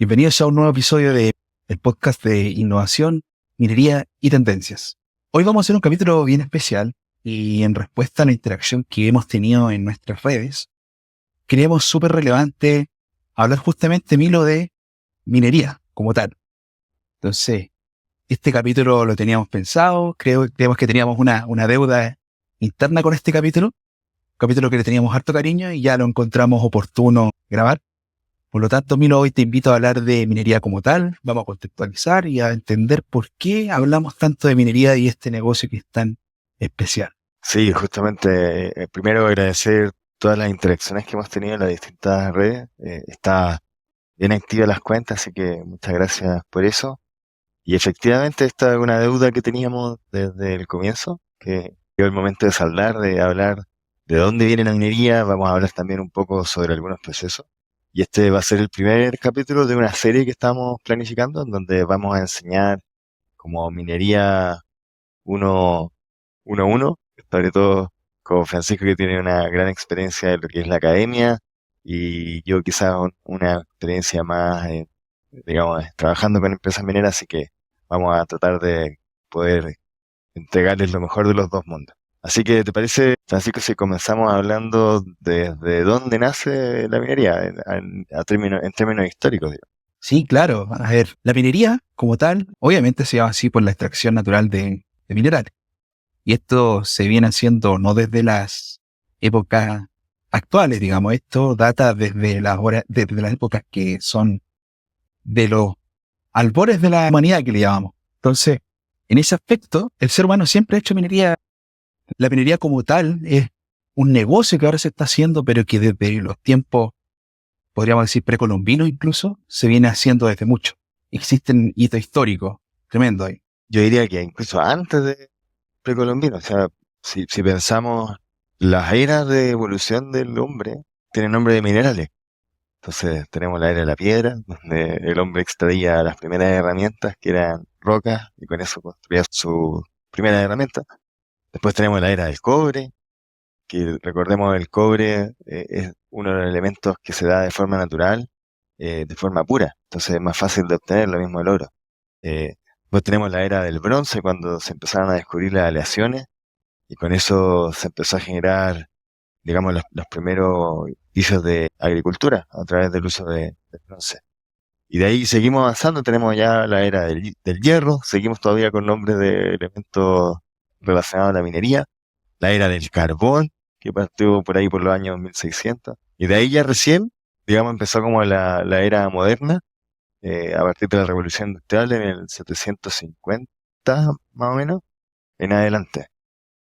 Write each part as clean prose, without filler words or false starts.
Bienvenidos a un nuevo episodio de el podcast de innovación, minería y tendencias. Hoy vamos a hacer un capítulo bien especial y en respuesta a la interacción que hemos tenido en nuestras redes, creemos súper relevante hablar justamente, Milo, de minería como tal. Entonces, este capítulo lo teníamos pensado, creemos que teníamos una deuda interna con este capítulo que le teníamos harto cariño y ya lo encontramos oportuno grabar. Por lo tanto, Milo, hoy te invito a hablar de minería como tal, vamos a contextualizar y a entender por qué hablamos tanto de minería y este negocio que es tan especial. Sí, justamente, primero agradecer todas las interacciones que hemos tenido en las distintas redes. Está bien activa las cuentas, así que muchas gracias por eso. Y efectivamente, esta es una deuda que teníamos desde el comienzo, que llegó el momento de saldar, de hablar de dónde viene la minería. Vamos a hablar también un poco sobre algunos procesos. Y este va a ser el primer capítulo de una serie que estamos planificando, en donde vamos a enseñar como minería uno a uno, sobre todo con Francisco, que tiene una gran experiencia en lo que es la academia, y yo quizás una experiencia más, digamos, trabajando con empresas mineras, así que vamos a tratar de poder entregarles lo mejor de los dos mundos. Así que, ¿te parece, Francisco, si comenzamos hablando de dónde nace la minería en términos históricos, digamos? Sí, claro. A ver, la minería como tal, obviamente se llama así por la extracción natural de minerales. Y esto se viene haciendo no desde las épocas actuales, digamos. Esto data desde las épocas que son de los albores de la humanidad, que le llamamos. Entonces, en ese aspecto, el ser humano siempre ha hecho minería. La minería como tal es un negocio que ahora se está haciendo, pero que desde los tiempos, podríamos decir precolombinos incluso, se viene haciendo desde mucho. Existen hitos históricos tremendos ahí. Yo diría que incluso antes de precolombino, o sea, si pensamos, las eras de evolución del hombre tienen nombre de minerales. Entonces tenemos la era de la piedra, donde el hombre extraía las primeras herramientas, que eran rocas, y con eso construía su primera herramienta. Después tenemos la era del cobre, que recordemos el cobre es uno de los elementos que se da de forma natural, de forma pura. Entonces es más fácil de obtener, lo mismo el oro. Después tenemos la era del bronce, cuando se empezaron a descubrir las aleaciones, y con eso se empezó a generar, digamos, los primeros vicios de agricultura a través del uso del bronce. Y de ahí seguimos avanzando, tenemos ya la era del hierro, seguimos todavía con nombres de elementos relacionados a la minería, la era del carbón, que partió por ahí por los años 1600, y de ahí ya recién, digamos, empezó como la era moderna, a partir de la revolución industrial en el 750, más o menos, en adelante.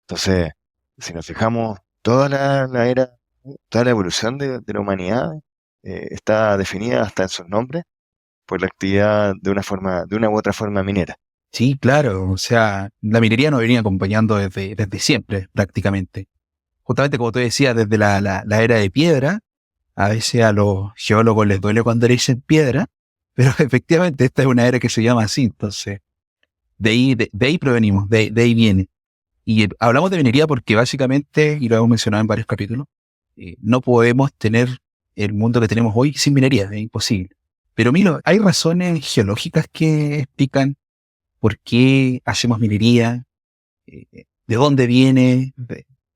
Entonces, si nos fijamos, toda la evolución de la humanidad está definida hasta en sus nombres por la actividad de una u otra forma minera. Sí, claro. O sea, la minería nos venía acompañando desde siempre, prácticamente. Justamente como tú decías, desde la era de piedra, a veces a los geólogos les duele cuando le dicen piedra, pero efectivamente esta es una era que se llama así, entonces de ahí provenimos, de ahí viene. Y hablamos de minería porque básicamente, y lo hemos mencionado en varios capítulos, no podemos tener el mundo que tenemos hoy sin minería, es imposible. Pero Milo, hay razones geológicas que explican por qué hacemos minería, de dónde viene.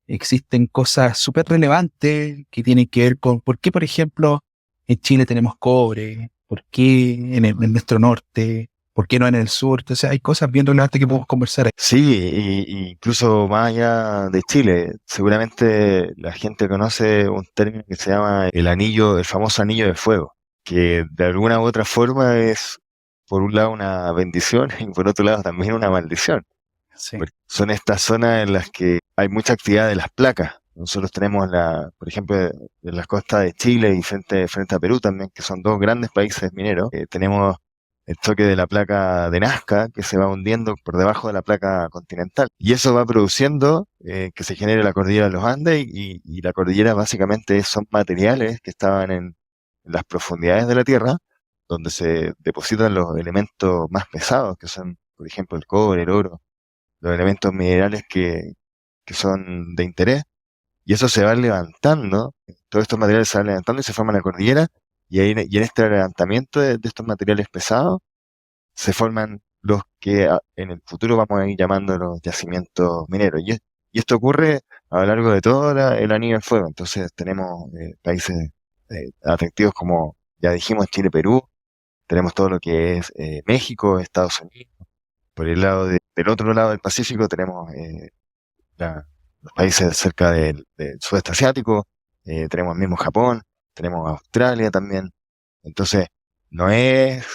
Existen cosas súper relevantes que tienen que ver con por qué, por ejemplo, en Chile tenemos cobre, por qué en nuestro norte, por qué no en el sur. Entonces hay cosas bien relevantes que podemos conversar ahí. Sí, y incluso más allá de Chile, seguramente la gente conoce un término que se llama el famoso anillo de fuego, que de alguna u otra forma es, por un lado, una bendición y por otro lado también una maldición. Sí. Porque son estas zonas en las que hay mucha actividad de las placas. Nosotros tenemos por ejemplo, en las costas de Chile y frente a Perú también, que son dos grandes países mineros, tenemos el choque de la placa de Nazca, que se va hundiendo por debajo de la placa continental. Y eso va produciendo que se genere la cordillera de los Andes, y la cordillera básicamente son materiales que estaban en las profundidades de la Tierra, donde se depositan los elementos más pesados, que son, por ejemplo, el cobre, el oro, los elementos minerales que son de interés, y eso se va levantando, todos estos materiales se van levantando y se forman la cordillera, y en este levantamiento de estos materiales pesados se forman los que en el futuro vamos a ir llamando los yacimientos mineros. Y esto ocurre a lo largo de todo el anillo del fuego. Entonces tenemos países atractivos como, ya dijimos, Chile, Perú, tenemos todo lo que es México, Estados Unidos. Por el lado del otro lado del Pacífico tenemos los países cerca del sudeste asiático, tenemos mismo Japón, tenemos Australia también. Entonces, no es,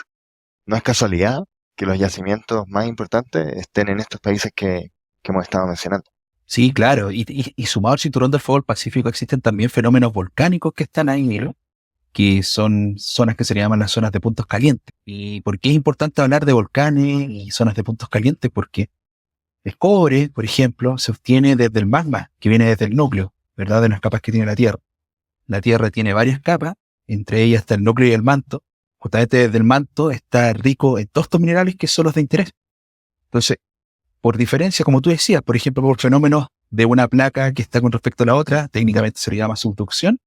no es casualidad que los yacimientos más importantes estén en estos países que hemos estado mencionando. Sí, claro. Y sumado al cinturón del fuego del Pacífico existen también fenómenos volcánicos que están ahí, ¿no? Que son zonas que se le llaman las zonas de puntos calientes. ¿Y por qué es importante hablar de volcanes y zonas de puntos calientes? Porque el cobre, por ejemplo, se obtiene desde el magma, que viene desde el núcleo, ¿verdad? De las capas que tiene la Tierra. La Tierra tiene varias capas, entre ellas está el núcleo y el manto. Justamente desde el manto está rico en todos estos minerales que son los de interés. Entonces, por diferencia, como tú decías, por ejemplo, por fenómenos de una placa que está con respecto a la otra, técnicamente se le llama subducción.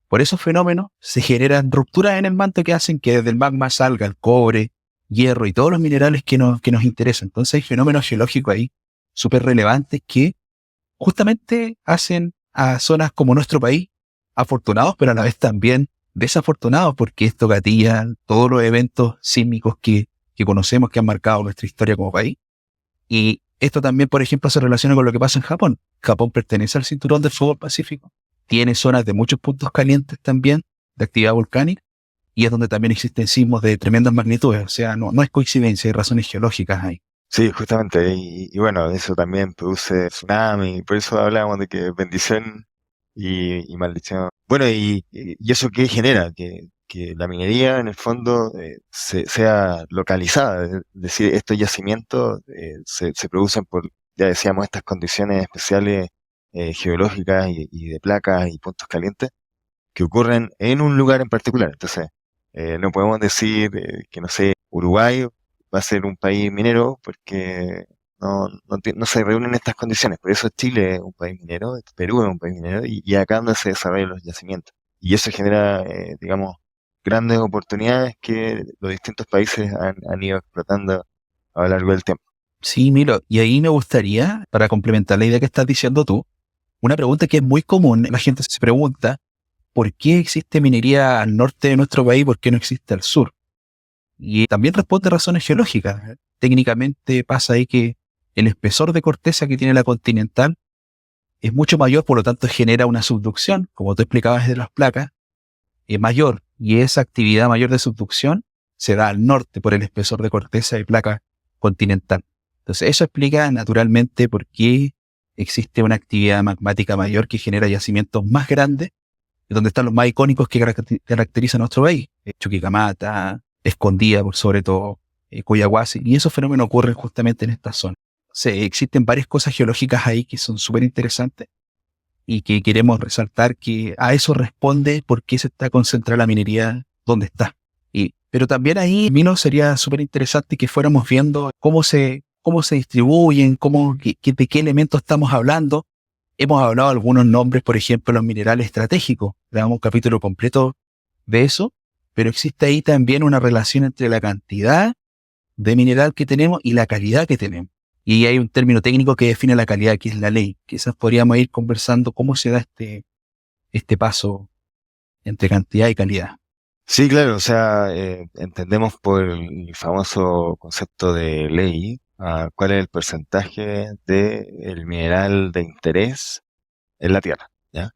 Por esos fenómenos se generan rupturas en el manto que hacen que desde el magma salga el cobre, hierro y todos los minerales que nos interesan. Entonces hay fenómenos geológicos ahí súper relevantes que justamente hacen a zonas como nuestro país afortunados, pero a la vez también desafortunados, porque esto gatilla todos los eventos sísmicos que conocemos que han marcado nuestra historia como país. Y esto también, por ejemplo, se relaciona con lo que pasa en Japón. Japón pertenece al cinturón del fuego del Pacífico. Tiene zonas de muchos puntos calientes también, de actividad volcánica, y es donde también existen sismos de tremendas magnitudes. O sea, no es coincidencia, hay razones geológicas ahí. Sí, justamente, y bueno, eso también produce tsunami, por eso hablábamos de que bendición y maldición. Bueno, y eso qué genera, que la minería en el fondo sea localizada, es decir, estos yacimientos se producen por, ya decíamos, estas condiciones especiales geológicas y de placas y puntos calientes que ocurren en un lugar en particular. Entonces, no podemos decir que, no sé, Uruguay va a ser un país minero porque no se reúnen estas condiciones. Por eso Chile es un país minero, Perú es un país minero y acá donde se desarrollan los yacimientos. Y eso genera, digamos, grandes oportunidades que los distintos países han ido explotando a lo largo del tiempo. Sí, Milo, y ahí me gustaría, para complementar la idea que estás diciendo tú, una pregunta que es muy común. La gente se pregunta, ¿por qué existe minería al norte de nuestro país y por qué no existe al sur? Y también responde razones geológicas. Técnicamente pasa ahí que el espesor de corteza que tiene la continental es mucho mayor, por lo tanto genera una subducción, como tú explicabas de las placas, es mayor. Y esa actividad mayor de subducción se da al norte por el espesor de corteza y placa continental. Entonces eso explica naturalmente por qué existe una actividad magmática mayor que genera yacimientos más grandes, donde están los más icónicos que caracterizan a nuestro país. Chuquicamata, Escondida, por sobre todo, Coyahuasi, y esos fenómenos ocurren justamente en esta zona. Existen varias cosas geológicas ahí que son súper interesantes y que queremos resaltar que a eso responde por qué se está concentrada la minería donde está. Pero también ahí, Milo, sería súper interesante que fuéramos viendo cómo se distribuyen, de qué elementos estamos hablando. Hemos hablado de algunos nombres, por ejemplo, los minerales estratégicos. Le damos un capítulo completo de eso, pero existe ahí también una relación entre la cantidad de mineral que tenemos y la calidad que tenemos. Y hay un término técnico que define la calidad, que es la ley. Quizás podríamos ir conversando cómo se da este paso entre cantidad y calidad. Sí, claro, o sea, entendemos por el famoso concepto de ley, cuál es el porcentaje del mineral de interés en la Tierra, ¿ya?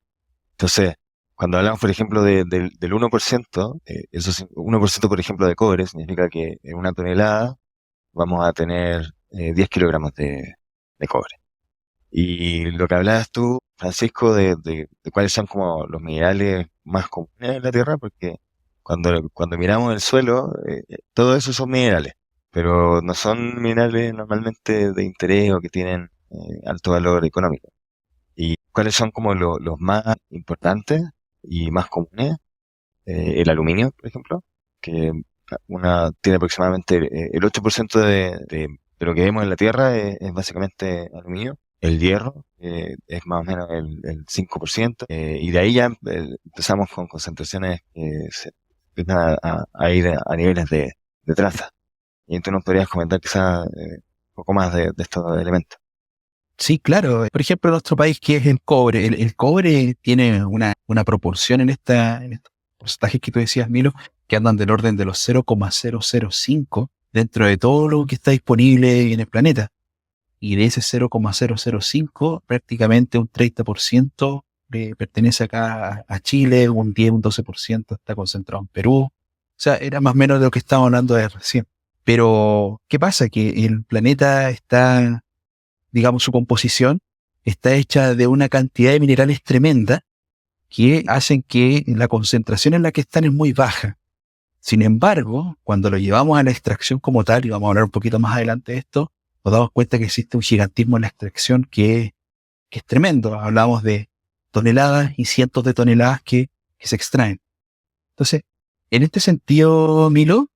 Entonces, cuando hablamos, por ejemplo, del 1%, eso es 1%, por ejemplo, de cobre, significa que en una tonelada vamos a tener 10 kilogramos de cobre. Y lo que hablabas tú, Francisco, de cuáles son como los minerales más comunes en la Tierra, porque cuando miramos el suelo, todo eso son minerales, pero no son minerales normalmente de interés o que tienen alto valor económico. ¿Y cuáles son como los más importantes y más comunes? El aluminio, por ejemplo, que tiene aproximadamente el 8% de lo que vemos en la Tierra es básicamente aluminio. El hierro es más o menos el 5%, y de ahí ya empezamos con concentraciones empiezan a ir a niveles de traza. Y tú nos podrías comentar quizás un poco más de estos elementos. Sí, claro. Por ejemplo, en nuestro país, ¿qué es el cobre? El cobre tiene una proporción en estos porcentajes que tú decías, Milo, que andan del orden de los 0,005 dentro de todo lo que está disponible en el planeta. Y de ese 0,005, prácticamente un 30% pertenece acá a Chile, un 10, un 12% está concentrado en Perú. O sea, era más o menos de lo que estábamos hablando de recién. Pero, ¿qué pasa? Que el planeta está, digamos, su composición está hecha de una cantidad de minerales tremenda que hacen que la concentración en la que están es muy baja. Sin embargo, cuando lo llevamos a la extracción como tal, y vamos a hablar un poquito más adelante de esto, nos damos cuenta que existe un gigantismo en la extracción que es tremendo. Hablamos de toneladas y cientos de toneladas que se extraen. Entonces, en este sentido, Milo,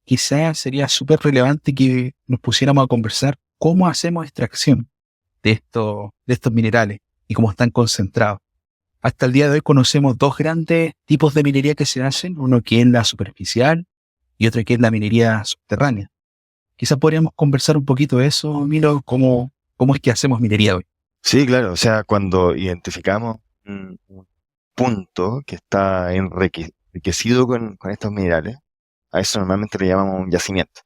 quizás sería súper relevante que nos pusiéramos a conversar cómo hacemos extracción de estos minerales y cómo están concentrados. Hasta el día de hoy conocemos dos grandes tipos de minería que se hacen, uno que es la superficial y otro que es la minería subterránea. Quizás podríamos conversar un poquito de eso, Milo, cómo es que hacemos minería hoy. Sí, claro, o sea, cuando identificamos un punto que está enriquecido con estos minerales, a eso normalmente le llamamos un yacimiento.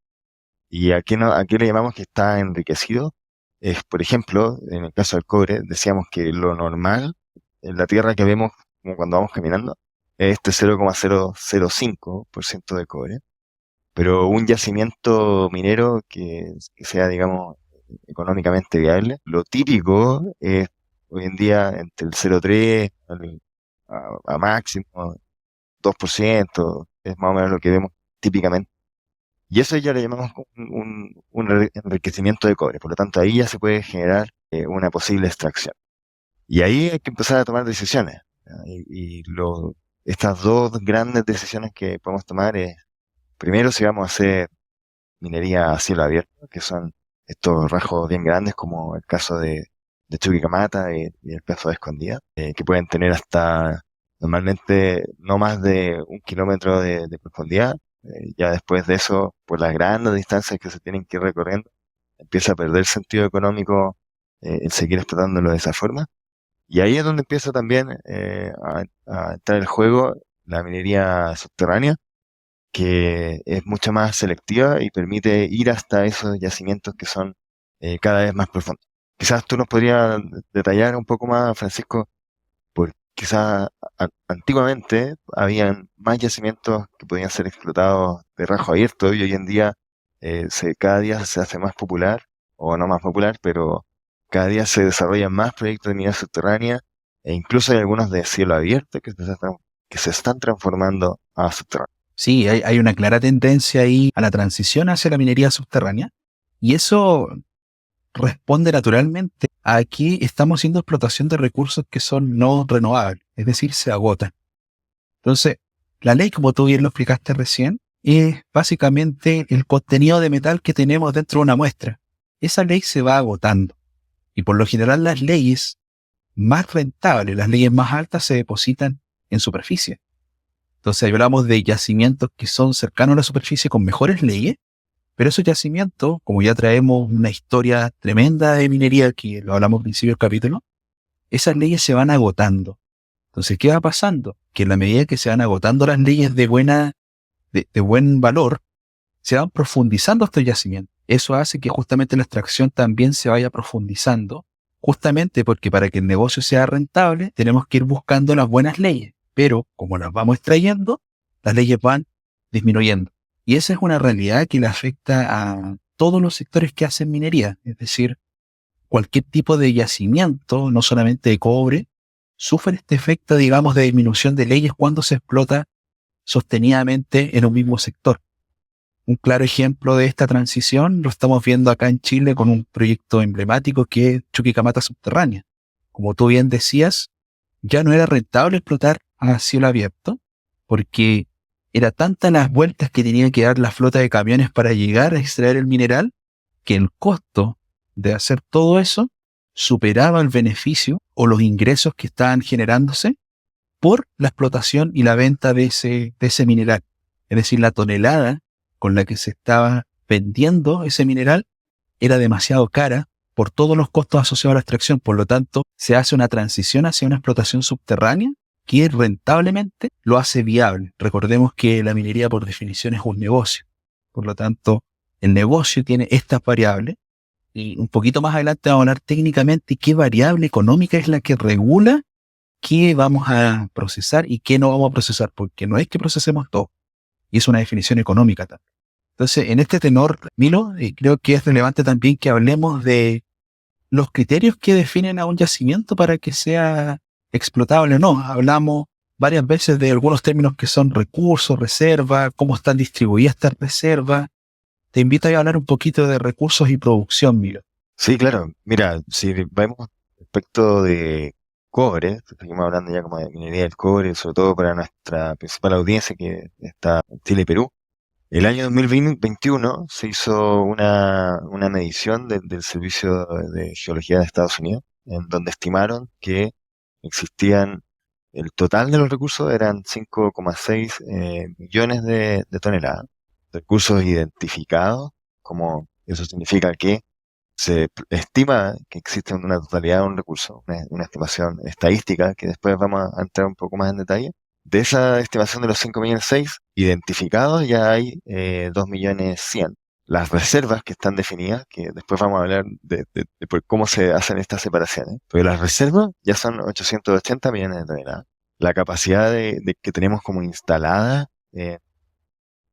¿Y a qué le llamamos que está enriquecido? Es, por ejemplo, en el caso del cobre, decíamos que lo normal en la tierra que vemos como cuando vamos caminando es este 0,005% de cobre. Pero un yacimiento minero que sea, digamos, económicamente viable, lo típico es hoy en día entre el 0,3 a máximo 2%, es más o menos lo que vemos típicamente. Y eso ya le llamamos un enriquecimiento de cobre. Por lo tanto, ahí ya se puede generar una posible extracción. Y ahí hay que empezar a tomar decisiones. ¿Ya? Estas dos grandes decisiones que podemos tomar es, primero, si vamos a hacer minería a cielo abierto, que son estos rajos bien grandes, como el caso de Chuquicamata y el caso de Escondida, que pueden tener hasta normalmente no más de 1 kilómetro de profundidad. Ya después de eso, por las grandes distancias que se tienen que ir recorriendo, empieza a perder sentido económico el seguir explotándolo de esa forma. Y ahí es donde empieza también a entrar el juego la minería subterránea, que es mucho más selectiva y permite ir hasta esos yacimientos que son cada vez más profundos. Quizás tú nos podrías detallar un poco más, Francisco, porque quizás antiguamente habían más yacimientos que podían ser explotados de rajo abierto y hoy en día cada día se hace más popular, o no más popular, pero cada día se desarrollan más proyectos de minería subterránea e incluso hay algunos de cielo abierto que se están transformando a subterráneo. Sí, hay una clara tendencia ahí a la transición hacia la minería subterránea y eso responde naturalmente a que estamos haciendo explotación de recursos que son no renovables, es decir, se agotan. Entonces, la ley, como tú bien lo explicaste recién, es básicamente el contenido de metal que tenemos dentro de una muestra. Esa ley se va agotando y por lo general las leyes más rentables, las leyes más altas se depositan en superficie. Entonces hablamos de yacimientos que son cercanos a la superficie con mejores leyes, pero esos yacimientos, como ya traemos una historia tremenda de minería, que lo hablamos al principio del capítulo, esas leyes se van agotando. Entonces, ¿qué va pasando? Que en la medida que se van agotando las leyes de buen valor, se van profundizando estos yacimientos. Eso hace que justamente la extracción también se vaya profundizando, justamente porque para que el negocio sea rentable, tenemos que ir buscando las buenas leyes. Pero como las vamos extrayendo, las leyes van disminuyendo. Y esa es una realidad que le afecta a todos los sectores que hacen minería. Es decir, cualquier tipo de yacimiento, no solamente de cobre, sufre este efecto, digamos, de disminución de leyes cuando se explota sostenidamente en un mismo sector. Un claro ejemplo de esta transición lo estamos viendo acá en Chile con un proyecto emblemático que es Chuquicamata Subterránea. Como tú bien decías, ya no era rentable explotar a cielo abierto porque era tantas las vueltas que tenía que dar la flota de camiones para llegar a extraer el mineral que el costo de hacer todo eso superaba el beneficio o los ingresos que estaban generándose por la explotación y la venta de ese mineral. Es decir, la tonelada con la que se estaba vendiendo ese mineral era demasiado cara por todos los costos asociados a la extracción. Por lo tanto, se hace una transición hacia una explotación subterránea que rentablemente lo hace viable. Recordemos que la minería por definición es un negocio. Por lo tanto, el negocio tiene estas variables y un poquito más adelante vamos a hablar técnicamente qué variable económica es la que regula qué vamos a procesar y qué no vamos a procesar, porque no es que procesemos todo. Y es una definición económica también. Entonces, en este tenor, Milo, creo que es relevante también que hablemos de los criterios que definen a un yacimiento para que sea explotable o no. Hablamos varias veces de algunos términos que son recursos, reserva, cómo están distribuidas estas reservas. Te invito a hablar un poquito de recursos y producción, Milo. Sí, claro. Mira, si vemos respecto de cobre, seguimos hablando ya como de minería del cobre, sobre todo para nuestra principal audiencia que está en Chile y Perú. El año 2021 se hizo una medición del Servicio de Geología de Estados Unidos, en donde estimaron que existían, el total de los recursos eran 5,6 millones de toneladas. Recursos identificados, como eso significa que se estima que existe una totalidad de un recurso, una estimación estadística, que después vamos a entrar un poco más en detalle. De esa estimación de los 5,6 millones identificados ya hay 2,100,000. Las reservas que están definidas, que después vamos a hablar de por cómo se hacen estas separaciones, pero las reservas ya son 880 millones de toneladas. La capacidad de que tenemos como instalada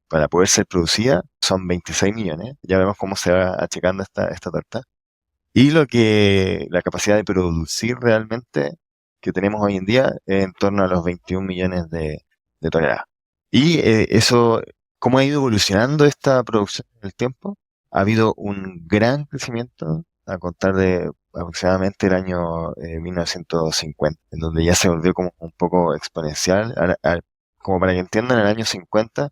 para poder ser producida son 26 millones. Ya vemos cómo se va achicando esta torta. Y la capacidad de producir realmente que tenemos hoy en día es en torno a los 21 millones de toneladas. Y eso, ¿cómo ha ido evolucionando esta producción en el tiempo? Ha habido un gran crecimiento a contar de aproximadamente el año 1950, en donde ya se volvió como un poco exponencial. Como para que entiendan, en el año 50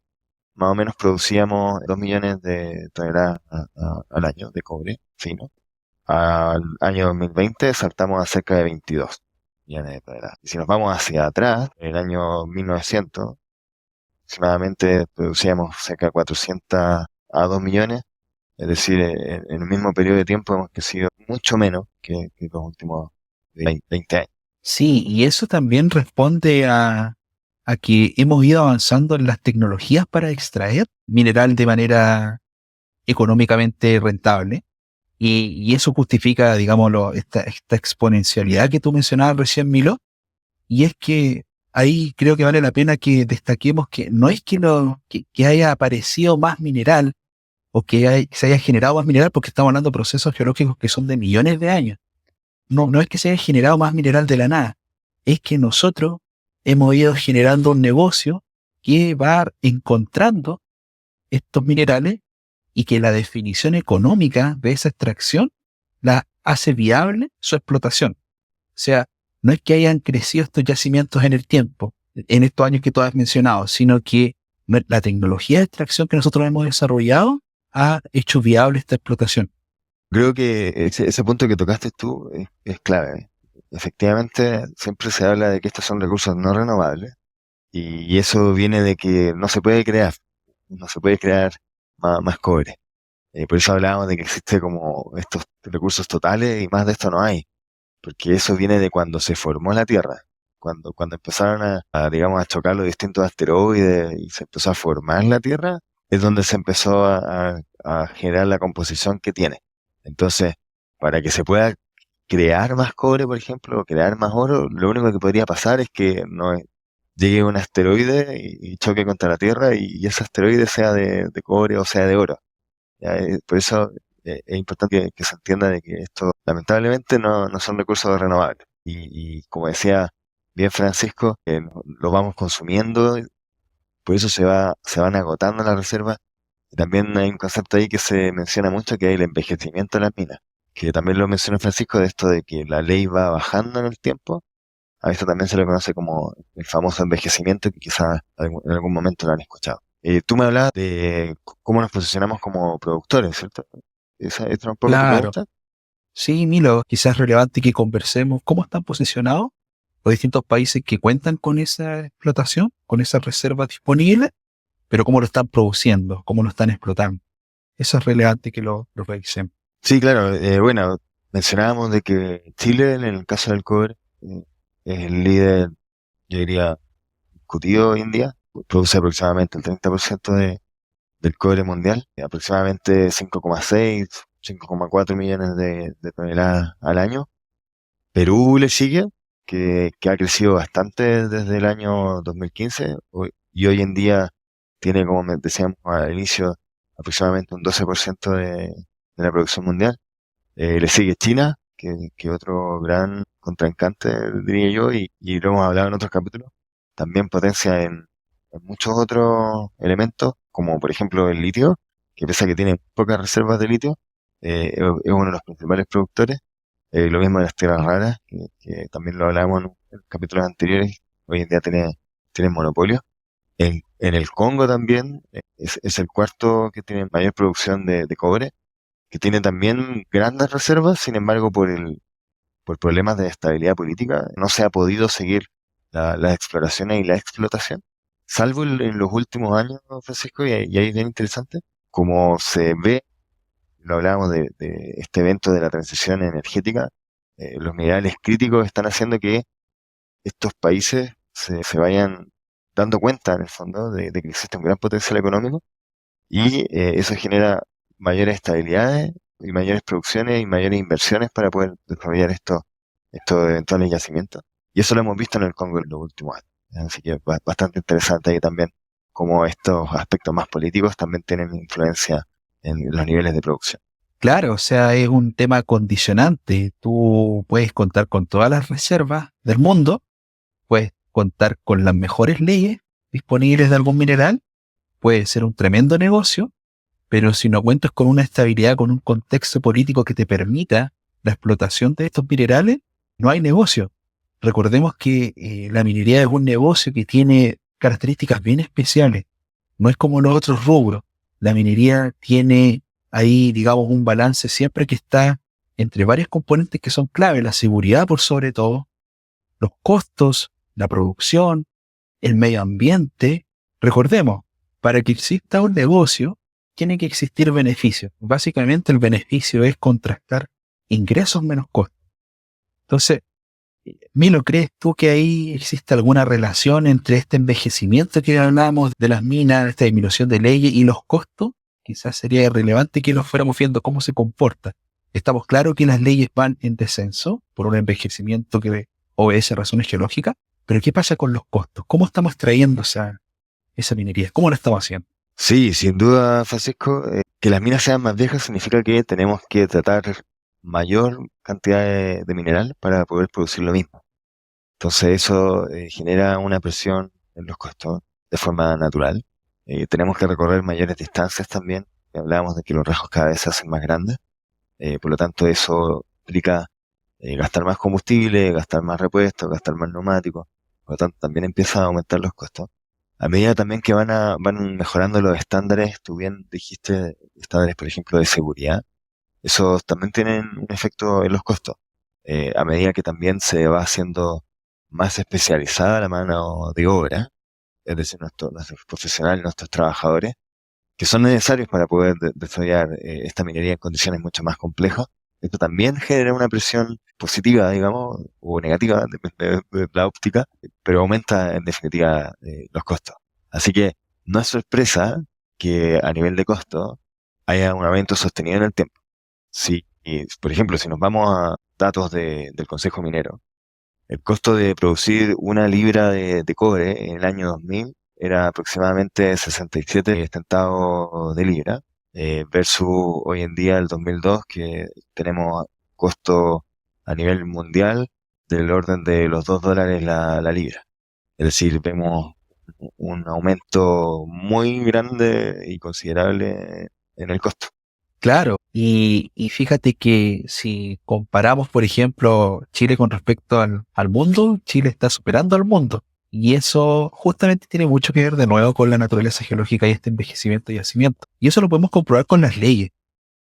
más o menos producíamos 2 millones de toneladas al año de cobre fino. Al año 2020 saltamos a cerca de 22 millones de toneladas. Y si nos vamos hacia atrás, en el año 1900, aproximadamente producíamos cerca de 400 a 2 millones. Es decir, en el mismo periodo de tiempo hemos crecido mucho menos que los últimos 20 años. Sí, y eso también responde a que hemos ido avanzando en las tecnologías para extraer mineral de manera económicamente rentable. Y eso justifica, digámoslo, esta exponencialidad que tú mencionabas recién, Milo. Y es que ahí creo que vale la pena que destaquemos que no es que haya aparecido más mineral o que se haya generado más mineral, porque estamos hablando de procesos geológicos que son de millones de años. No es que se haya generado más mineral de la nada. Es que nosotros hemos ido generando un negocio que va encontrando estos minerales y que la definición económica de esa extracción la hace viable su explotación. O sea, no es que hayan crecido estos yacimientos en el tiempo, en estos años que tú has mencionado, sino que la tecnología de extracción que nosotros hemos desarrollado ha hecho viable esta explotación. Creo que ese punto que tocaste tú es clave. Efectivamente, siempre se habla de que estos son recursos no renovables y eso viene de que no se puede crear más cobre. Por eso hablábamos de que existe como estos recursos totales y más de esto no hay, porque eso viene de cuando se formó la Tierra, cuando empezaron digamos, a chocar los distintos asteroides y se empezó a formar la Tierra, es donde se empezó a generar la composición que tiene. Entonces, para que se pueda crear más cobre, por ejemplo, o crear más oro, lo único que podría pasar es que no llegue un asteroide y choque contra la Tierra y ese asteroide sea de cobre o sea de oro. Ya, por eso es importante que se entienda de que esto lamentablemente no son recursos renovables. Y como decía bien Francisco, lo vamos consumiendo, por eso se van agotando las reservas. Y también hay un concepto ahí que se menciona mucho, que es el envejecimiento de las minas, que también lo mencionó Francisco, de esto de que la ley va bajando en el tiempo. A esto también se le conoce como el famoso envejecimiento, que quizás en algún momento lo han escuchado. Tú me hablabas de cómo nos posicionamos como productores, ¿cierto? ¿Esa es un poco tu Claro. pregunta? Sí, Milo, quizás es relevante que conversemos cómo están posicionados los distintos países que cuentan con esa explotación, con esas reservas disponibles, pero cómo lo están produciendo, cómo lo están explotando. Eso es relevante que lo revisemos. Sí, claro. Bueno, mencionábamos de que Chile, en el caso del cobre, es el líder, yo diría, discutido hoy en día. Produce aproximadamente el 30% del cobre mundial, aproximadamente 5,6, 5,4 millones de toneladas al año. Perú le sigue, que ha crecido bastante desde el año 2015 y hoy en día tiene, como decíamos al inicio, aproximadamente un 12% de la producción mundial. Le sigue China, que otro gran contrincante, diría yo, y lo hemos hablado en otros capítulos. También potencia en muchos otros elementos, como por ejemplo el litio, que pese a que tiene pocas reservas de litio, es uno de los principales productores. Lo mismo de las tierras raras, que también lo hablábamos en capítulos anteriores, hoy en día tiene monopolio. En el Congo también es el cuarto que tiene mayor producción de cobre, que tiene también grandes reservas. Sin embargo, por problemas de estabilidad política, no se ha podido seguir las exploraciones y la explotación, salvo en los últimos años, Francisco, y ahí es bien interesante, como se ve, lo hablábamos de este evento de la transición energética, los minerales críticos están haciendo que estos países se vayan dando cuenta, en el fondo, de que existe un gran potencial económico y eso genera mayores estabilidades y mayores producciones y mayores inversiones para poder desarrollar estos eventuales yacimientos. Y eso lo hemos visto en el Congo en los últimos años. Así que es bastante interesante ahí también cómo estos aspectos más políticos también tienen influencia en los niveles de producción. Claro, o sea, es un tema condicionante. Tú puedes contar con todas las reservas del mundo, puedes contar con las mejores leyes disponibles de algún mineral, puede ser un tremendo negocio, pero si no cuentas con una estabilidad, con un contexto político que te permita la explotación de estos minerales, no hay negocio. Recordemos que la minería es un negocio que tiene características bien especiales. No es como los otros rubros. La minería tiene ahí, digamos, un balance siempre que está entre varios componentes que son clave. La seguridad, por sobre todo, los costos, la producción, el medio ambiente. Recordemos, para que exista un negocio, tiene que existir beneficio. Básicamente el beneficio es contrastar ingresos menos costos. Entonces, Milo, ¿crees tú que ahí existe alguna relación entre este envejecimiento que hablamos de las minas, esta disminución de leyes y los costos? Quizás sería irrelevante que los fuéramos viendo cómo se comporta. Estamos claros que las leyes van en descenso por un envejecimiento que obedece a razones geológicas, pero ¿qué pasa con los costos? ¿Cómo estamos trayendo esa minería? ¿Cómo lo estamos haciendo? Sí, sin duda, Francisco, que las minas sean más viejas significa que tenemos que tratar mayor cantidad de mineral para poder producir lo mismo. Entonces eso genera una presión en los costos de forma natural. Tenemos que recorrer mayores distancias también. Hablábamos de que los rasgos cada vez se hacen más grandes. Por lo tanto, eso implica gastar más combustible, gastar más repuestos, gastar más neumáticos. Por lo tanto, también empieza a aumentar los costos. A medida también que van mejorando los estándares, tú bien dijiste, estándares, por ejemplo, de seguridad, esos también tienen un efecto en los costos. A medida que también se va haciendo más especializada la mano de obra, es decir, nuestros profesionales, nuestros trabajadores, que son necesarios para poder desarrollar esta minería en condiciones mucho más complejas. Esto también genera una presión positiva, digamos, o negativa, depende de la óptica, pero aumenta en definitiva los costos. Así que no es sorpresa que a nivel de costo haya un aumento sostenido en el tiempo. Si, por ejemplo, si nos vamos a datos del Consejo Minero, el costo de producir una libra de cobre en el año 2000 era aproximadamente 67 centavos de libra, versus hoy en día el 2002 que tenemos costo a nivel mundial del orden de los $2 la libra. Es decir, vemos un aumento muy grande y considerable en el costo. Claro, y fíjate que si comparamos, por ejemplo, Chile con respecto al mundo, Chile está superando al mundo. Y eso justamente tiene mucho que ver de nuevo con la naturaleza geológica y este envejecimiento y yacimiento. Y eso lo podemos comprobar con las leyes.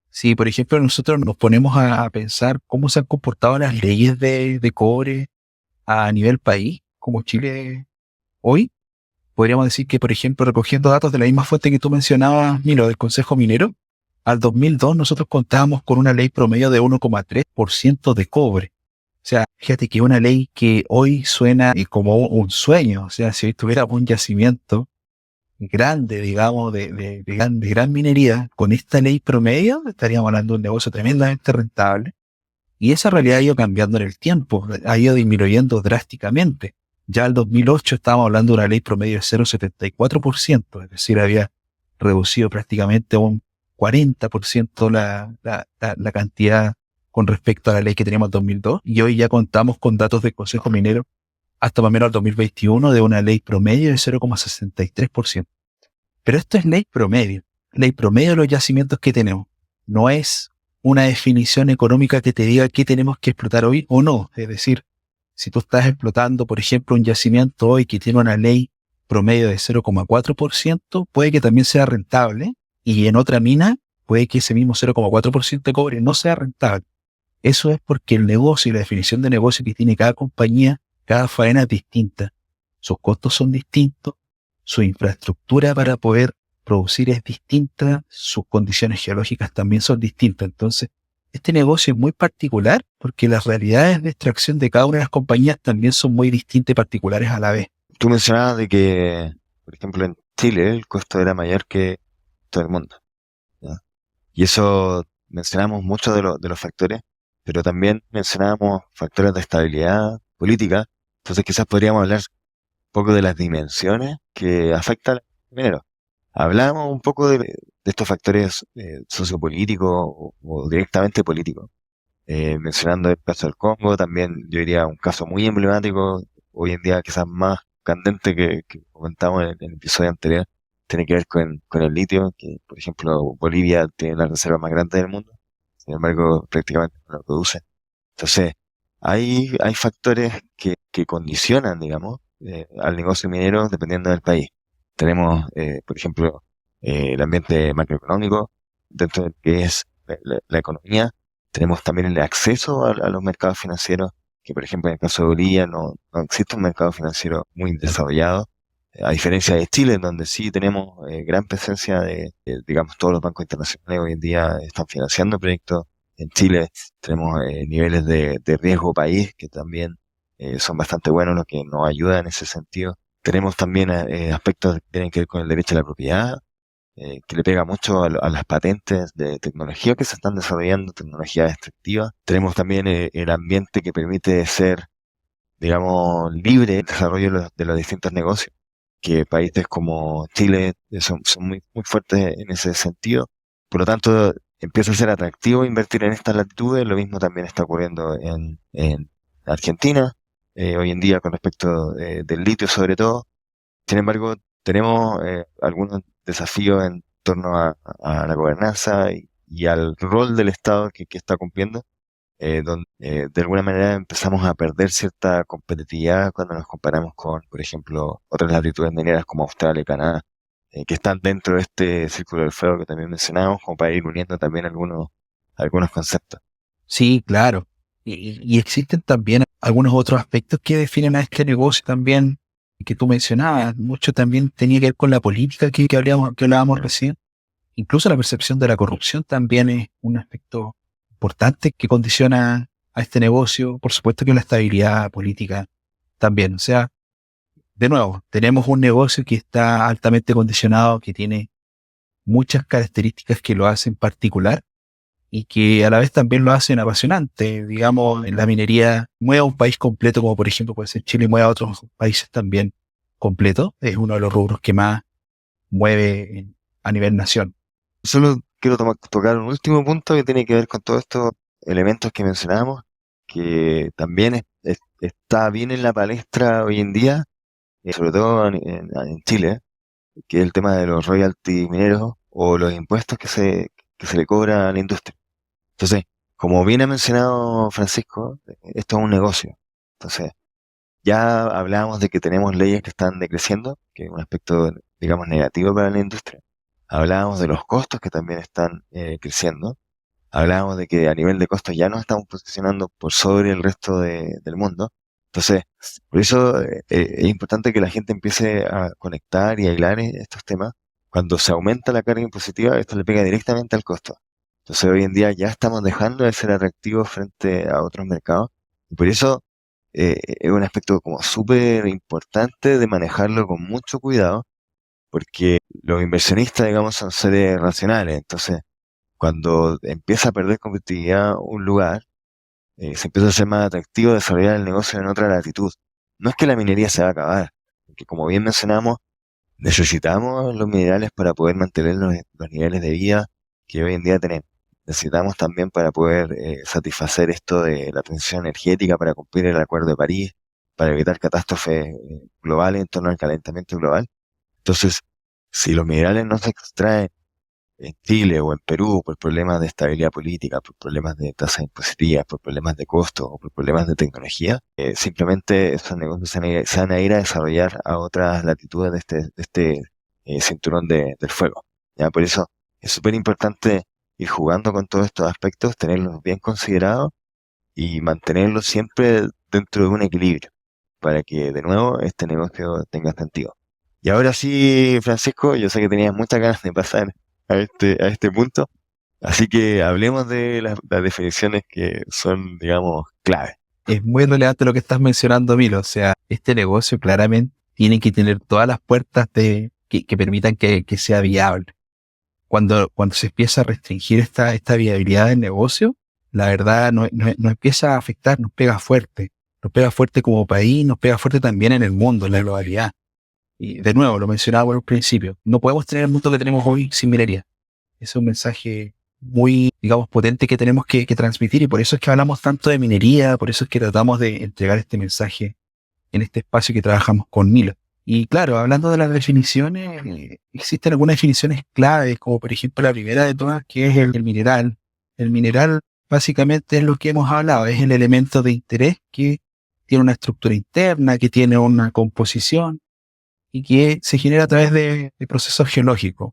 Si, por ejemplo, nosotros nos ponemos a pensar cómo se han comportado las leyes de cobre a nivel país, como Chile hoy, podríamos decir que, por ejemplo, recogiendo datos de la misma fuente que tú mencionabas, Milo, del Consejo Minero, al 2002 nosotros contábamos con una ley promedio de 1,3% de cobre. O sea, fíjate que una ley que hoy suena como un sueño. O sea, si hoy tuviéramos un yacimiento grande, digamos, de gran minería, con esta ley promedio estaríamos hablando de un negocio tremendamente rentable. Y esa realidad ha ido cambiando en el tiempo, ha ido disminuyendo drásticamente. Ya en 2008 estábamos hablando de una ley promedio de 0,74%, es decir, había reducido prácticamente a un 40% la cantidad con respecto a la ley que teníamos en 2002. Y hoy ya contamos con datos del Consejo Minero hasta más o menos el 2021 de una ley promedio de 0,63%. Pero esto es ley promedio de los yacimientos que tenemos. No es una definición económica que te diga qué tenemos que explotar hoy o no. Es decir, si tú estás explotando, por ejemplo, un yacimiento hoy que tiene una ley promedio de 0,4%, puede que también sea rentable, y en otra mina puede que ese mismo 0,4% de cobre no sea rentable. Eso es porque el negocio y la definición de negocio que tiene cada compañía, cada faena es distinta. Sus costos son distintos, su infraestructura para poder producir es distinta, sus condiciones geológicas también son distintas. Entonces, este negocio es muy particular porque las realidades de extracción de cada una de las compañías también son muy distintas y particulares a la vez. Tú mencionabas de que, por ejemplo, en Chile el costo era mayor que todo el mundo, ¿ya? Y eso mencionamos muchos de los factores, pero también mencionábamos factores de estabilidad política. Entonces quizás podríamos hablar un poco de las dimensiones que afectan al minero. Hablamos un poco de estos factores sociopolíticos o directamente políticos. Mencionando el caso del Congo, también yo diría un caso muy emblemático, hoy en día quizás más candente que comentamos en el episodio anterior, tiene que ver con el litio, que por ejemplo Bolivia tiene la reserva más grande del mundo, sin embargo prácticamente no lo produce. Entonces, hay factores que condicionan, digamos, al negocio minero dependiendo del país. Tenemos, por ejemplo, el ambiente macroeconómico, dentro del que es la economía. Tenemos también el acceso a los mercados financieros, que por ejemplo en el caso de Bolivia no existe un mercado financiero muy desarrollado, a diferencia de Chile, en donde sí tenemos gran presencia digamos, todos los bancos internacionales hoy en día están financiando proyectos. En Chile tenemos niveles de riesgo país que también son bastante buenos, lo que nos ayuda en ese sentido. Tenemos también aspectos que tienen que ver con el derecho a la propiedad, que le pega mucho a las patentes de tecnología que se están desarrollando, tecnología extractiva. Tenemos también el ambiente que permite ser, digamos, libre el desarrollo de los distintos negocios, que países como Chile son muy fuertes en ese sentido. Por lo tanto, empieza a ser atractivo invertir en estas latitudes. Lo mismo también está ocurriendo en Argentina, hoy en día con respecto del litio sobre todo. Sin embargo, tenemos algunos desafíos en torno a la gobernanza y al rol del Estado que está cumpliendo, donde de alguna manera empezamos a perder cierta competitividad cuando nos comparamos con, por ejemplo, otras latitudes mineras como Australia y Canadá, que están dentro de este círculo del fuego que también mencionamos, como para ir uniendo también algunos conceptos. Sí, claro. Y existen también algunos otros aspectos que definen a este negocio también, que tú mencionabas. Mucho también tenía que ver con la política que hablábamos recién. Incluso la percepción de la corrupción también es un aspecto importante que condiciona a este negocio. Por supuesto que la estabilidad política también. O sea, de nuevo, tenemos un negocio que está altamente condicionado, que tiene muchas características que lo hacen particular y que a la vez también lo hacen apasionante. Digamos, en la minería mueve a un país completo, como por ejemplo puede ser Chile, mueve a otros países también completo. Es uno de los rubros que más mueve a nivel nación. Solo quiero tocar un último punto que tiene que ver con todos estos elementos que mencionamos, que también está bien en la palestra hoy en día, sobre todo en Chile, que es el tema de los royalties mineros o los impuestos que se le cobra a la industria. Entonces, como bien ha mencionado Francisco, esto es un negocio. Entonces, ya hablábamos de que tenemos leyes que están decreciendo, que es un aspecto, digamos, negativo para la industria. Hablábamos de los costos que también están creciendo. Hablábamos de que a nivel de costos ya nos estamos posicionando por sobre el resto del mundo. Entonces, por eso es importante que la gente empiece a conectar y a hilar estos temas. Cuando se aumenta la carga impositiva, esto le pega directamente al costo. Entonces, hoy en día ya estamos dejando de ser atractivos frente a otros mercados. Y por eso es un aspecto como súper importante de manejarlo con mucho cuidado, porque los inversionistas, digamos, son seres racionales. Entonces, cuando empieza a perder competitividad un lugar, se empieza a hacer más atractivo desarrollar el negocio en otra latitud. No es que la minería se va a acabar, porque como bien mencionamos, necesitamos los minerales para poder mantener los niveles de vida que hoy en día tenemos. Necesitamos también para poder satisfacer esto de la transición energética, para cumplir el Acuerdo de París, para evitar catástrofes globales en torno al calentamiento global. Entonces, si los minerales no se extraen en Chile o en Perú por problemas de estabilidad política, por problemas de tasas impositivas, por problemas de costo o por problemas de tecnología, simplemente esos negocios se van a ir a desarrollar a otras latitudes de este cinturón del fuego. ¿Ya? Por eso es súper importante ir jugando con todos estos aspectos, tenerlos bien considerados y mantenerlos siempre dentro de un equilibrio para que de nuevo este negocio tenga sentido. Y ahora sí, Francisco, yo sé que tenías muchas ganas de pasar a este punto. Así que hablemos de las definiciones que son, digamos, clave. Es muy relevante lo que estás mencionando, Milo. O sea, este negocio claramente tiene que tener todas las puertas que permitan que sea viable. Cuando se empieza a restringir esta viabilidad del negocio, la verdad nos empieza a afectar, nos pega fuerte. Nos pega fuerte como país, nos pega fuerte también en el mundo, en la globalidad. Y de nuevo, lo mencionaba por el principio, no podemos tener el mundo que tenemos hoy sin minería. Es un mensaje muy, digamos, potente que tenemos que transmitir, y por eso es que hablamos tanto de minería, por eso es que tratamos de entregar este mensaje en este espacio que trabajamos con Milo. Y claro, hablando de las definiciones, existen algunas definiciones claves, como por ejemplo la primera de todas, que es el mineral. El mineral básicamente es lo que hemos hablado, es el elemento de interés que tiene una estructura interna, que tiene una composición y que se genera a través de procesos geológicos.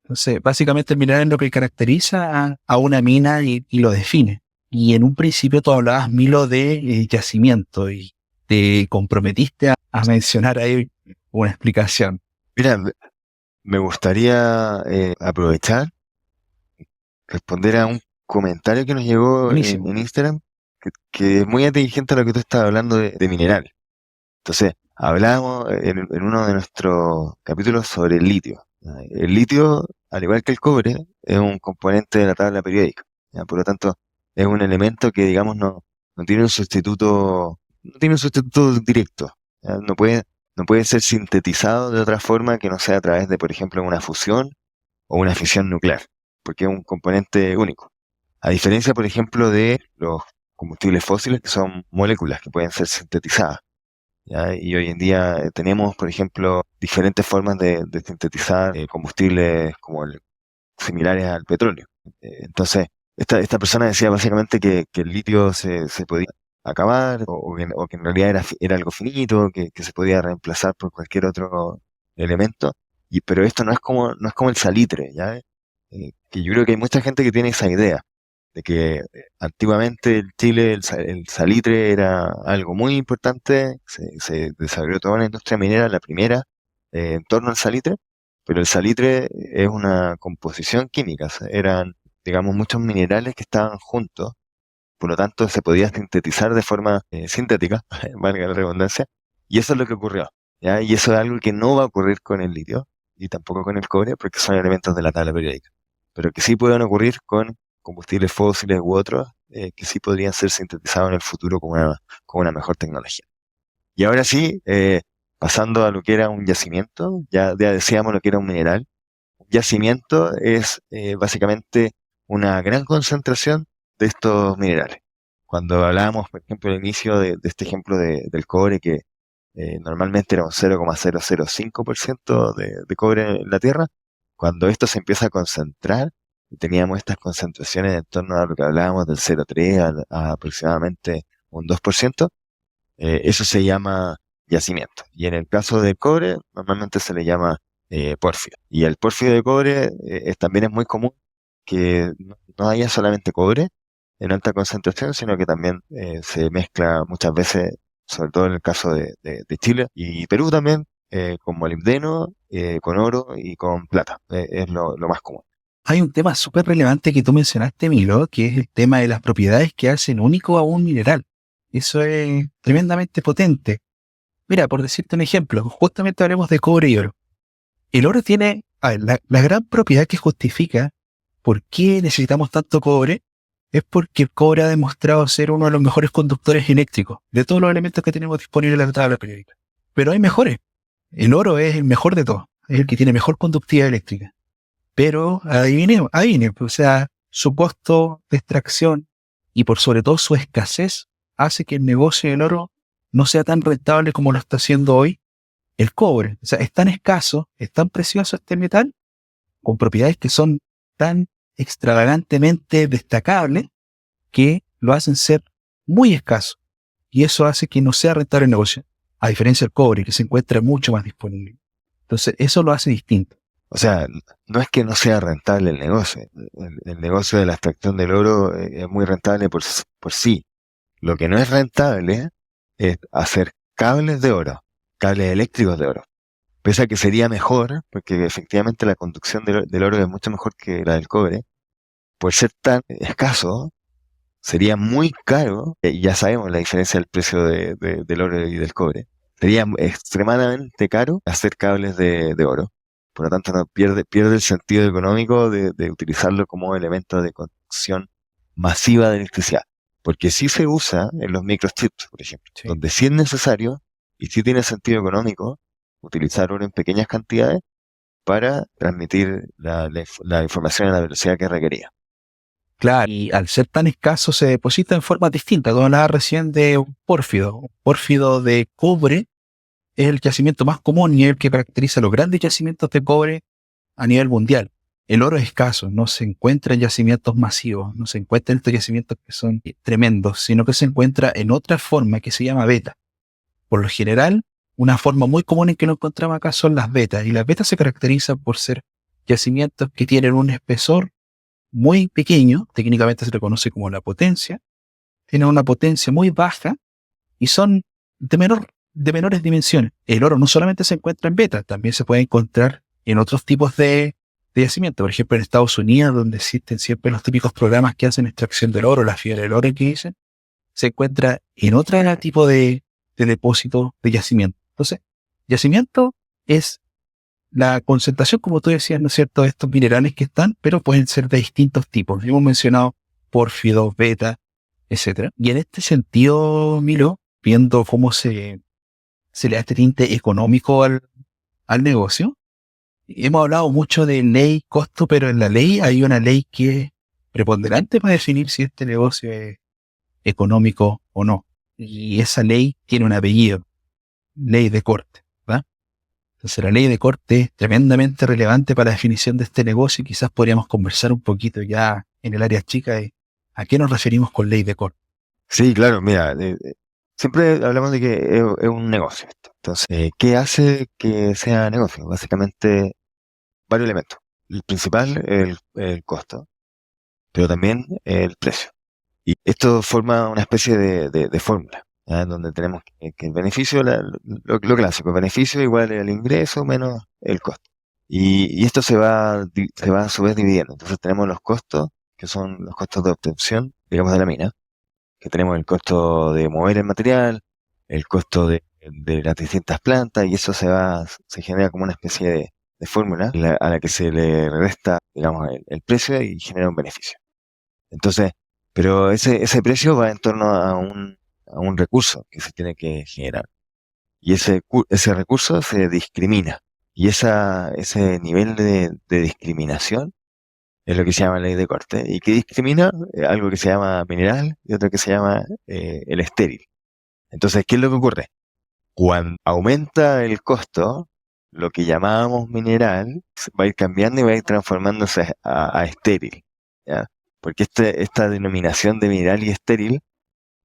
Entonces, básicamente el mineral es lo que caracteriza a una mina y lo define. Y en un principio tú hablabas, Milo, de yacimiento, y te comprometiste a mencionar ahí una explicación. Mira, me gustaría aprovechar, responder a un comentario que nos llegó Buenísimo. en Instagram, que es muy inteligente a lo que tú estás hablando de mineral. Entonces, hablábamos en uno de nuestros capítulos sobre el litio. ¿Ya? El litio, al igual que el cobre, es un componente de la tabla periódica. ¿Ya? Por lo tanto, es un elemento que, digamos, no tiene un sustituto directo. ¿Ya? No puede ser sintetizado de otra forma que no sea a través de, por ejemplo, una fusión o una fisión nuclear, porque es un componente único. A diferencia, por ejemplo, de los combustibles fósiles, que son moléculas que pueden ser sintetizadas. ¿Ya? Y hoy en día tenemos, por ejemplo, diferentes formas de sintetizar combustibles similares al petróleo. Entonces, esta persona decía básicamente que el litio se podía acabar o que en realidad era algo finito, que se podía reemplazar por cualquier otro elemento. Pero esto no es como el salitre, ¿ya? Que yo creo que hay mucha gente que tiene esa idea de que antiguamente en Chile el salitre era algo muy importante, se desarrolló toda una industria minera, la primera, en torno al salitre, pero el salitre es una composición química, o sea, eran, digamos, muchos minerales que estaban juntos, por lo tanto se podía sintetizar de forma sintética, valga la redundancia, y eso es lo que ocurrió, ¿ya? Y eso es algo que no va a ocurrir con el litio, y tampoco con el cobre, porque son elementos de la tabla periódica, pero que sí pueden ocurrir con combustibles fósiles u otros, que sí podrían ser sintetizados en el futuro con una mejor tecnología. Y ahora sí, pasando a lo que era un yacimiento, ya decíamos lo que era un mineral. Un yacimiento es básicamente una gran concentración de estos minerales. Cuando hablábamos, por ejemplo, al inicio de este ejemplo del cobre, que normalmente era un 0,005% de cobre en la Tierra, cuando esto se empieza a concentrar, y teníamos estas concentraciones en torno a lo que hablábamos del 0,3 a aproximadamente un 2%, eso se llama yacimiento. Y en el caso del cobre, normalmente se le llama pórfido. Y el pórfido de cobre también es muy común que no haya solamente cobre en alta concentración, sino que también se mezcla muchas veces sobre todo en el caso de Chile y Perú también, con molibdeno, con oro y con plata. Es lo más común. Hay un tema súper relevante que tú mencionaste, Milo, que es el tema de las propiedades que hacen único a un mineral. Eso es tremendamente potente. Mira, por decirte un ejemplo, justamente hablemos de cobre y oro. El oro tiene, a ver, la gran propiedad que justifica por qué necesitamos tanto cobre es porque el cobre ha demostrado ser uno de los mejores conductores eléctricos de todos los elementos que tenemos disponibles en la tabla periódica. Pero hay mejores. El oro es el mejor de todos, es el que tiene mejor conductividad eléctrica. Pero adivine, o sea, su costo de extracción y por sobre todo su escasez hace que el negocio del oro no sea tan rentable como lo está haciendo hoy el cobre. O sea, es tan escaso, es tan precioso este metal, con propiedades que son tan extravagantemente destacables que lo hacen ser muy escaso. Y eso hace que no sea rentable el negocio, a diferencia del cobre, que se encuentra mucho más disponible. Entonces, eso lo hace distinto. O sea, no es que no sea rentable el negocio. El negocio de la extracción del oro es muy rentable por sí. Lo que no es rentable es hacer cables de oro, cables eléctricos de oro. Pese a que sería mejor, porque efectivamente la conducción del oro es mucho mejor que la del cobre, por ser tan escaso, sería muy caro, y ya sabemos la diferencia del precio del oro y del cobre. Sería extremadamente caro hacer cables de oro. Por lo tanto, no pierde el sentido económico de utilizarlo como elemento de conducción masiva de electricidad. Porque sí se usa en los microchips, por ejemplo, Sí. donde sí es necesario y sí tiene sentido económico utilizar oro en pequeñas cantidades para transmitir la información a la velocidad que requería. Claro, y al ser tan escaso se deposita en forma distinta. Como hablaba recién de un pórfido. Un pórfido de cobre es el yacimiento más común y es el que caracteriza los grandes yacimientos de cobre a nivel mundial. El oro es escaso, no se encuentra en yacimientos masivos, no se encuentra en estos yacimientos que son tremendos, sino que se encuentra en otra forma que se llama beta. Por lo general, una forma muy común en que lo encontramos acá son las betas, y las betas se caracterizan por ser yacimientos que tienen un espesor muy pequeño, técnicamente se le conoce como la potencia, tienen una potencia muy baja y son de menores dimensiones. El oro no solamente se encuentra en beta, también se puede encontrar en otros tipos de yacimientos. Por ejemplo, en Estados Unidos, donde existen siempre los típicos programas que hacen extracción del oro, la fiebre del oro que dicen, se encuentra en otro tipo de depósito de yacimiento. Entonces, yacimiento es la concentración, como tú decías, ¿no es cierto?, de estos minerales que están, pero pueden ser de distintos tipos. Hemos mencionado pórfido, beta, etcétera. Y en este sentido, Milo, viendo cómo se le da este tinte económico al negocio, hemos hablado mucho de ley, costo, pero en la ley hay una ley que es preponderante para definir si este negocio es económico o no. Y esa ley tiene un apellido, ley de corte, ¿verdad? Entonces la ley de corte es tremendamente relevante para la definición de este negocio y quizás podríamos conversar un poquito ya en el área chica de a qué nos referimos con ley de corte. Sí, claro, mira, siempre hablamos de que es un negocio esto. Entonces, ¿qué hace que sea negocio? Básicamente, varios elementos. El principal, el costo, pero también el precio. Y esto forma una especie de fórmula, ¿ya? Donde tenemos que el beneficio, lo clásico, el beneficio igual al ingreso menos el costo. Y esto se va a su vez dividiendo. Entonces tenemos los costos, que son los costos de obtención, digamos, de la mina, que tenemos el costo de mover el material, el costo de las distintas plantas, y eso se genera como una especie de fórmula a la que se le resta, digamos, el precio y genera un beneficio. Entonces, pero ese precio va en torno a un recurso que se tiene que generar. Y ese recurso se discrimina. Y ese nivel de discriminación es lo que se llama ley de corte. ¿Y que discrimina? Algo que se llama mineral y otro que se llama el estéril. Entonces, ¿qué es lo que ocurre? Cuando aumenta el costo, lo que llamábamos mineral va a ir cambiando y va a ir transformándose a estéril, ¿ya? Porque esta denominación de mineral y estéril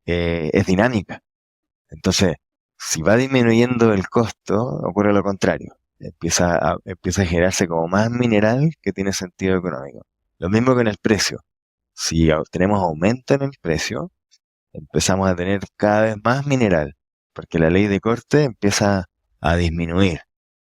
es dinámica. Entonces, si va disminuyendo el costo, ocurre lo contrario. Empieza a generarse como más mineral que tiene sentido económico. Lo mismo que en el precio. Si tenemos aumento en el precio, empezamos a tener cada vez más mineral. porque la ley de corte empieza a disminuir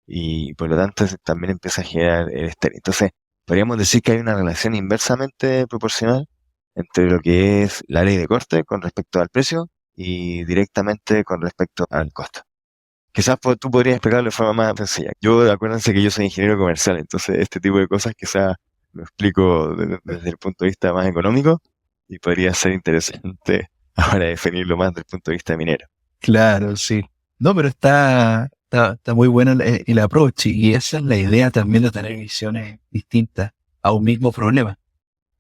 y por lo tanto también empieza a generar el estéril. Entonces, podríamos decir que hay una relación inversamente proporcional entre lo que es la ley de corte con respecto al precio y directamente con respecto al costo. Quizás tú podrías explicarlo de forma más sencilla. Acuérdense que yo soy ingeniero comercial, entonces este tipo de cosas quizás lo explico desde el punto de vista más económico y podría ser interesante ahora definirlo más desde el punto de vista minero. Claro, sí. No, pero está muy bueno el approach y esa es la idea también de tener visiones distintas a un mismo problema.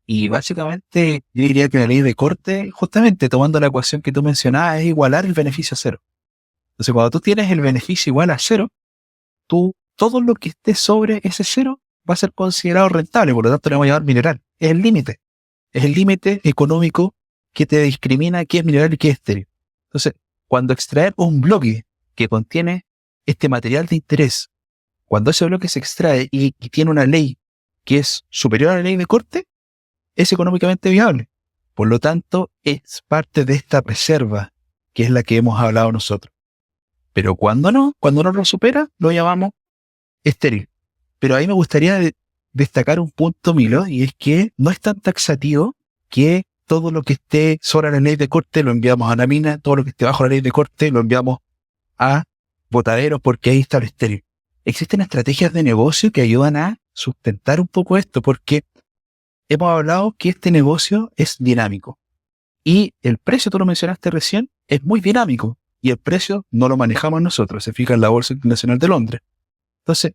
Y básicamente yo diría que la ley de corte, justamente tomando la ecuación que tú mencionabas, es igualar el beneficio a cero. Entonces, cuando tú tienes el beneficio igual a cero, todo lo que esté sobre ese cero va a ser considerado rentable, por lo tanto le vamos a llamar mineral. Es el límite. Es el límite económico que te discrimina qué es mineral y qué es estéril. Entonces, cuando extraer un bloque que contiene este material de interés, cuando ese bloque se extrae y tiene una ley que es superior a la ley de corte, es económicamente viable. Por lo tanto, es parte de esta reserva que es la que hemos hablado nosotros. Pero cuando no lo supera, lo llamamos estéril. Pero ahí me gustaría destacar un punto, Milo, y es que no es tan taxativo que todo lo que esté sobre la ley de corte lo enviamos a la mina, todo lo que esté bajo la ley de corte lo enviamos a botaderos porque ahí está lo estéril. Existen estrategias de negocio que ayudan a sustentar un poco esto porque hemos hablado que este negocio es dinámico y el precio, tú lo mencionaste recién, es muy dinámico y el precio no lo manejamos nosotros, se fija en la Bolsa Internacional de Londres. Entonces,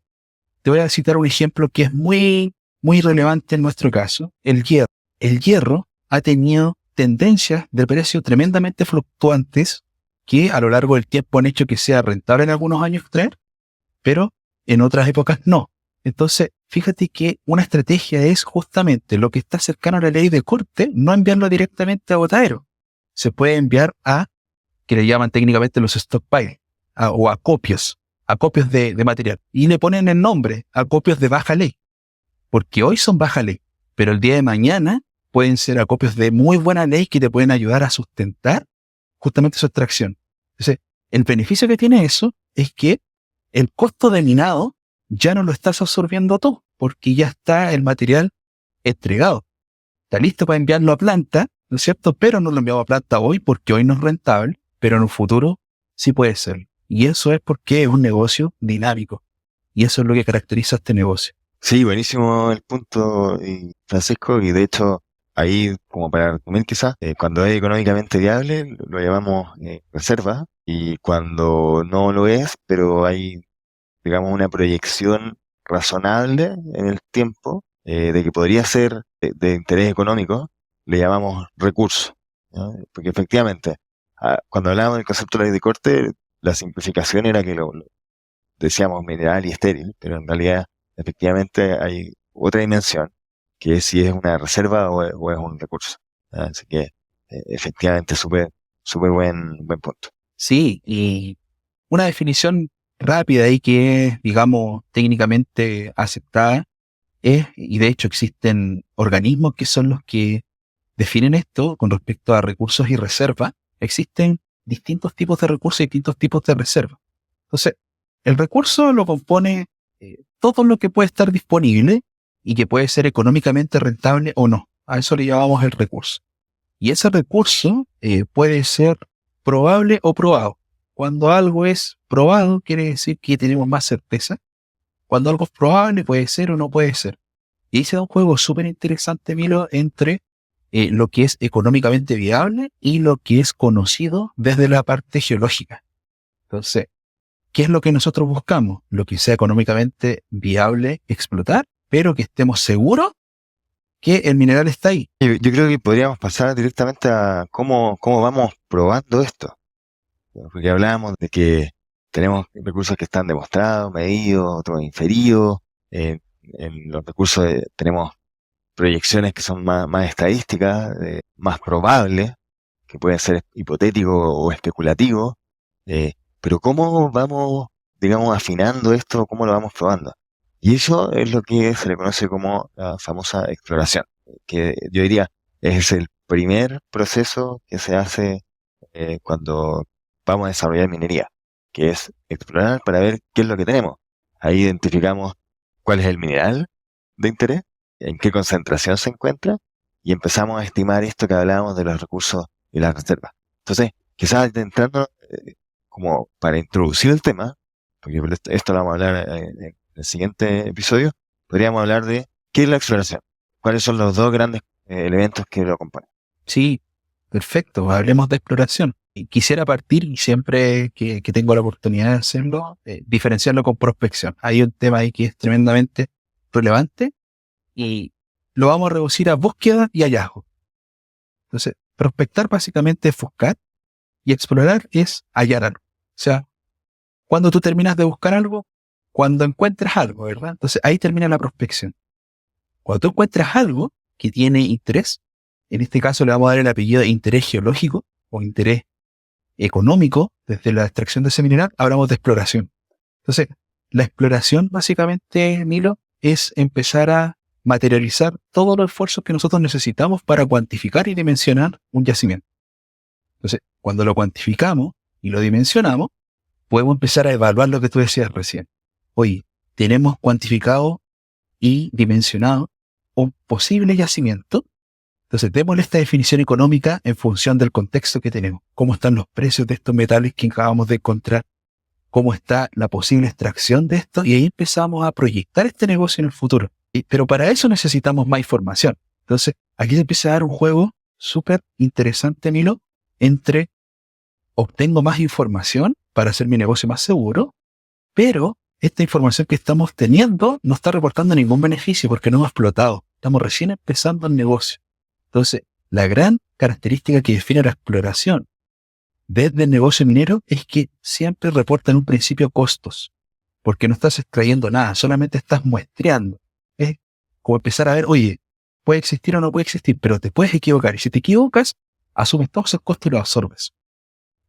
te voy a citar un ejemplo que es muy, muy relevante en nuestro caso, el hierro. El hierro ha tenido tendencias de precio tremendamente fluctuantes que a lo largo del tiempo han hecho que sea rentable en algunos años extraer, pero en otras épocas no. Entonces, fíjate que una estrategia es justamente lo que está cercano a la ley de corte, no enviarlo directamente a botadero. Se puede enviar a, que le llaman técnicamente los stockpiles, o acopios de material. Y le ponen el nombre, acopios de baja ley. Porque hoy son baja ley, pero el día de mañana pueden ser acopios de muy buena ley que te pueden ayudar a sustentar justamente su extracción. Entonces, el beneficio que tiene eso es que el costo de minado ya no lo estás absorbiendo tú, porque ya está el material entregado. Está listo para enviarlo a planta, ¿no es cierto? Pero no lo enviamos a planta hoy porque hoy no es rentable, pero en un futuro sí puede ser. Y eso es porque es un negocio dinámico. Y eso es lo que caracteriza a este negocio. Sí, buenísimo el punto, Francisco, y de hecho, ahí, como para resumir quizás, cuando es económicamente viable, lo llamamos reserva, y cuando no lo es, pero hay, digamos, una proyección razonable en el tiempo de que podría ser de interés económico, le llamamos recurso, ¿no? Porque efectivamente, cuando hablábamos del concepto de ley de corte, la simplificación era que lo decíamos mineral y estéril, pero en realidad efectivamente hay otra dimensión, que es si es una reserva o es un recurso. Así que efectivamente súper buen punto. Sí, y una definición rápida y que es, digamos, técnicamente aceptada es, y de hecho existen organismos que son los que definen esto con respecto a recursos y reservas. Existen distintos tipos de recursos y distintos tipos de reservas. Entonces, el recurso lo compone todo lo que puede estar disponible y que puede ser económicamente rentable o no. A eso le llamamos el recurso. Y ese recurso puede ser probable o probado. Cuando algo es probado, quiere decir que tenemos más certeza. Cuando algo es probable, puede ser o no puede ser. Y ahí se da un juego súper interesante, Milo, entre lo que es económicamente viable y lo que es conocido desde la parte geológica. Entonces, ¿qué es lo que nosotros buscamos? Lo que sea económicamente viable explotar, pero que estemos seguros que el mineral está ahí. Yo creo que podríamos pasar directamente a cómo vamos probando esto. Porque hablábamos de que tenemos recursos que están demostrados, medidos, otros inferidos. En los recursos tenemos proyecciones que son más estadísticas, más probables, que pueden ser hipotéticos o especulativos. Pero ¿cómo vamos, digamos, afinando esto? ¿Cómo lo vamos probando? Y eso es lo que se le conoce como la famosa exploración, que yo diría es el primer proceso que se hace cuando vamos a desarrollar minería, que es explorar para ver qué es lo que tenemos. Ahí identificamos cuál es el mineral de interés, en qué concentración se encuentra, y empezamos a estimar esto que hablábamos de los recursos y las reservas. Entonces, quizás entrando como para introducir el tema, porque esto lo vamos a hablar en el siguiente episodio, podríamos hablar de qué es la exploración, cuáles son los dos grandes elementos que lo componen. Sí, perfecto. Hablemos de exploración. Y quisiera partir, y siempre que tengo la oportunidad de hacerlo, diferenciarlo con prospección. Hay un tema ahí que es tremendamente relevante y lo vamos a reducir a búsqueda y hallazgo. Entonces, prospectar básicamente es buscar y explorar es hallar algo. O sea, cuando tú terminas de buscar algo, cuando encuentras algo, ¿verdad? Entonces ahí termina la prospección. Cuando tú encuentras algo que tiene interés, en este caso le vamos a dar el apellido de interés geológico o interés económico, desde la extracción de ese mineral, hablamos de exploración. Entonces, la exploración básicamente, Milo, es empezar a materializar todos los esfuerzos que nosotros necesitamos para cuantificar y dimensionar un yacimiento. Entonces, cuando lo cuantificamos y lo dimensionamos, podemos empezar a evaluar lo que tú decías recién. Oye, tenemos cuantificado y dimensionado un posible yacimiento. Entonces, démosle esta definición económica en función del contexto que tenemos. Cómo están los precios de estos metales que acabamos de encontrar, cómo está la posible extracción de esto, y ahí empezamos a proyectar este negocio en el futuro. Pero para eso necesitamos más información. Entonces, aquí se empieza a dar un juego súper interesante, Milo, entre obtengo más información para hacer mi negocio más seguro, pero esta información que estamos teniendo no está reportando ningún beneficio porque no hemos explotado. Estamos recién empezando el negocio. Entonces, la gran característica que define la exploración desde el negocio minero es que siempre reporta en un principio costos, porque no estás extrayendo nada, solamente estás muestreando. Es como empezar a ver, oye, puede existir o no puede existir, pero te puedes equivocar, y si te equivocas, asumes todos esos costos y los absorbes.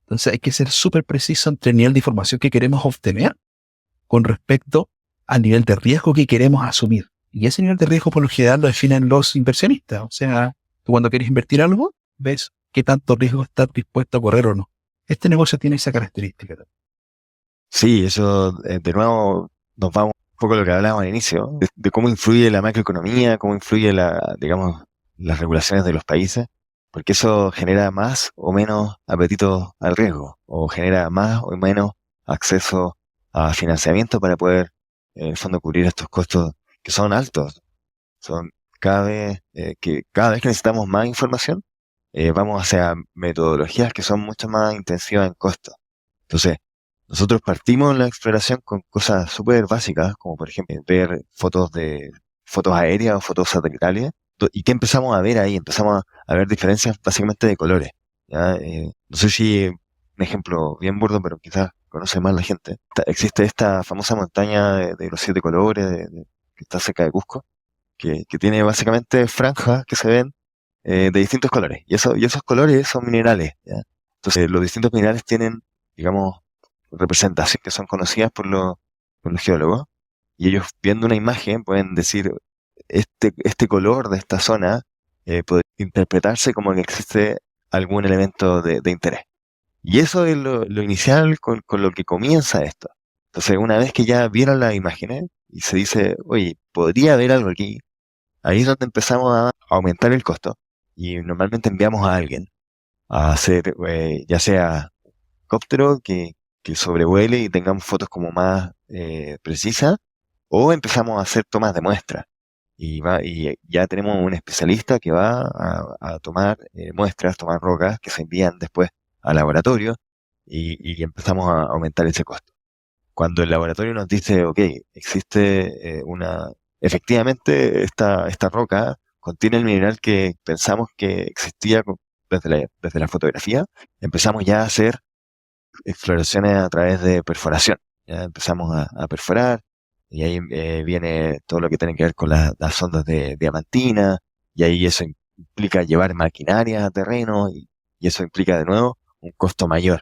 Entonces hay que ser súper preciso entre el nivel de información que queremos obtener con respecto al nivel de riesgo que queremos asumir. Y ese nivel de riesgo por lo general lo definen los inversionistas. O sea, tú cuando quieres invertir algo, ves qué tanto riesgo estás dispuesto a correr o no. Este negocio tiene esa característica. Sí, eso de nuevo nos vamos un poco a lo que hablábamos al inicio, de cómo influye la macroeconomía, cómo influye digamos, las regulaciones de los países, porque eso genera más o menos apetito al riesgo, o genera más o menos acceso a financiamiento para poder, en el fondo, cubrir estos costos que son altos. Son cada vez que necesitamos más información, vamos hacia metodologías que son mucho más intensivas en costos. Entonces, nosotros partimos la exploración con cosas súper básicas, como por ejemplo ver fotos aéreas o fotos satelitales. ¿Y qué empezamos a ver ahí? Empezamos a ver diferencias básicamente de colores. ¿Ya? No sé si un ejemplo bien burdo, pero quizás conoce más la gente. Existe esta famosa montaña de los 7 colores que está cerca de Cusco, que tiene básicamente franjas que se ven de distintos colores. Y esos colores son minerales. ¿Ya? Entonces, los distintos minerales tienen, digamos, representaciones que son conocidas por los geólogos, y ellos viendo una imagen pueden decir, este color de esta zona puede interpretarse como que existe algún elemento de interés. Y eso es lo inicial con lo que comienza esto. Entonces, una vez que ya vieron las imágenes y se dice, oye, podría haber algo aquí, ahí es donde empezamos a aumentar el costo, y normalmente enviamos a alguien a hacer, ya sea helicóptero que sobrevuele y tengamos fotos como más precisas, o empezamos a hacer tomas de muestras. Y ya tenemos un especialista que va a tomar muestras, tomar rocas que se envían después al laboratorio, y empezamos a aumentar ese costo. Cuando el laboratorio nos dice, ok, existe efectivamente esta roca contiene el mineral que pensamos que existía desde la fotografía, empezamos ya a hacer exploraciones a través de perforación. Ya empezamos a perforar, y ahí viene todo lo que tiene que ver con las sondas de diamantina, y ahí eso implica llevar maquinaria a terreno, y eso implica de nuevo un costo mayor.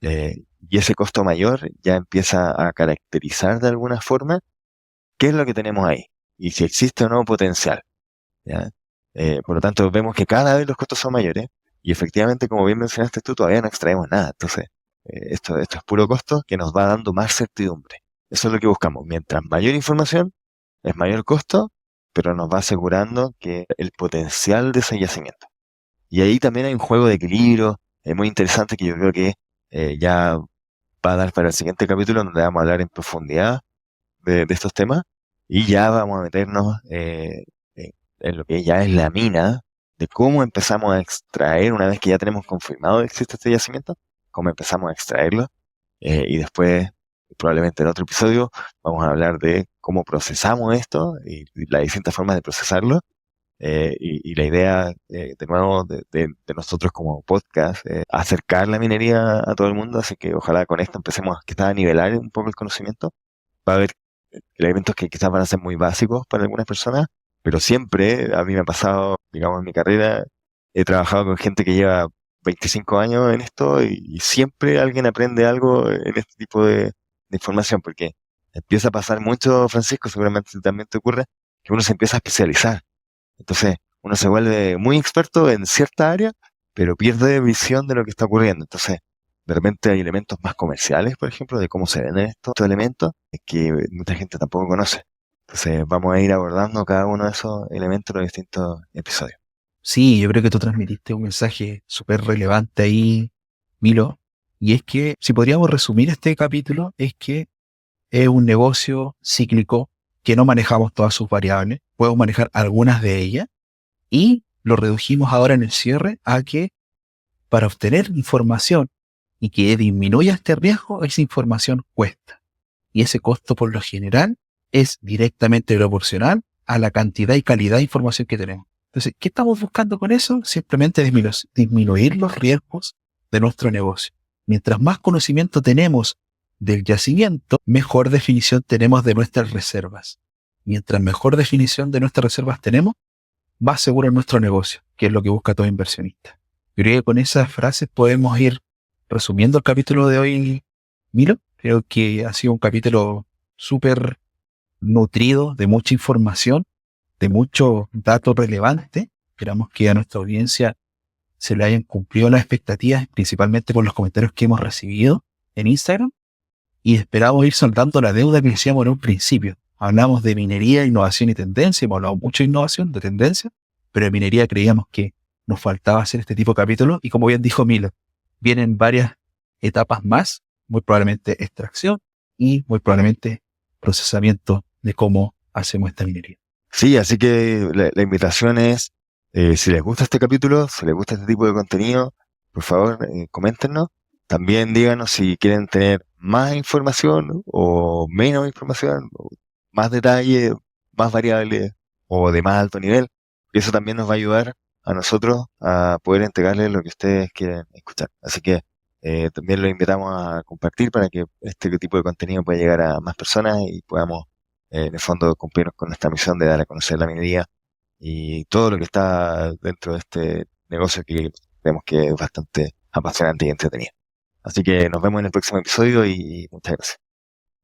Y ese costo mayor ya empieza a caracterizar de alguna forma qué es lo que tenemos ahí y si existe o no potencial. ¿Ya? Por lo tanto, vemos que cada vez los costos son mayores, y efectivamente, como bien mencionaste tú, todavía no extraemos nada. Entonces, esto es puro costo que nos va dando más certidumbre. Eso es lo que buscamos. Mientras mayor información, es mayor costo, pero nos va asegurando que el potencial de ese yacimiento. Y ahí también hay un juego de equilibrio muy interesante que yo creo que ya va a dar para el siguiente capítulo, donde vamos a hablar en profundidad de estos temas y ya vamos a meternos en lo que ya es la mina, de cómo empezamos a extraer una vez que ya tenemos confirmado que existe este yacimiento, cómo empezamos a extraerlo y después probablemente en otro episodio vamos a hablar de cómo procesamos esto y las distintas formas de procesarlo. Y la idea, de nuevo, de nosotros como podcast, acercar la minería a todo el mundo, así que ojalá con esto empecemos quizás a nivelar un poco el conocimiento. Va a haber elementos que quizás van a ser muy básicos para algunas personas, pero siempre, a mí me ha pasado, digamos, en mi carrera, he trabajado con gente que lleva 25 años en esto y siempre alguien aprende algo en este tipo de información, porque empieza a pasar mucho, Francisco, seguramente también te ocurre, que uno se empieza a especializar. Entonces, uno se vuelve muy experto en cierta área, pero pierde visión de lo que está ocurriendo. Entonces, de repente hay elementos más comerciales, por ejemplo, de cómo se venden estos elementos, que mucha gente tampoco conoce. Entonces, vamos a ir abordando cada uno de esos elementos en los distintos episodios. Sí, yo creo que tú transmitiste un mensaje súper relevante ahí, Milo. Y es que, si podríamos resumir este capítulo, es que es un negocio cíclico que no manejamos todas sus variables, podemos manejar algunas de ellas, y lo redujimos ahora en el cierre a que para obtener información y que disminuya este riesgo, esa información cuesta. Y ese costo por lo general es directamente proporcional a la cantidad y calidad de información que tenemos. Entonces, ¿qué estamos buscando con eso? Simplemente disminuir los riesgos de nuestro negocio. Mientras más conocimiento tenemos del yacimiento, mejor definición tenemos de nuestras reservas. Mientras mejor definición de nuestras reservas tenemos, más seguro es nuestro negocio, que es lo que busca todo inversionista. Yo creo que con esas frases podemos ir resumiendo el capítulo de hoy, Milo. Creo que ha sido un capítulo súper nutrido de mucha información, de muchos datos relevantes. Esperamos que a nuestra audiencia se le hayan cumplido las expectativas, principalmente por los comentarios que hemos recibido en Instagram. Y esperamos ir soltando la deuda que decíamos en un principio. Hablamos de minería, innovación y tendencia. Hemos hablado mucho de innovación, de tendencia, pero en minería creíamos que nos faltaba hacer este tipo de capítulos. Y como bien dijo Milo, vienen varias etapas más, muy probablemente extracción y muy probablemente procesamiento de cómo hacemos esta minería. Sí, así que la invitación es, si les gusta este capítulo, si les gusta este tipo de contenido, por favor, coméntenos. También díganos si quieren tener más información o menos información, o más detalle, más variables o de más alto nivel. Y eso también nos va a ayudar a nosotros a poder entregarles lo que ustedes quieren escuchar. Así que también los invitamos a compartir para que este tipo de contenido pueda llegar a más personas y podamos, en el fondo, cumplir con esta misión de dar a conocer la minería y todo lo que está dentro de este negocio que vemos que es bastante apasionante y entretenido. Así que nos vemos en el próximo episodio y muchas gracias.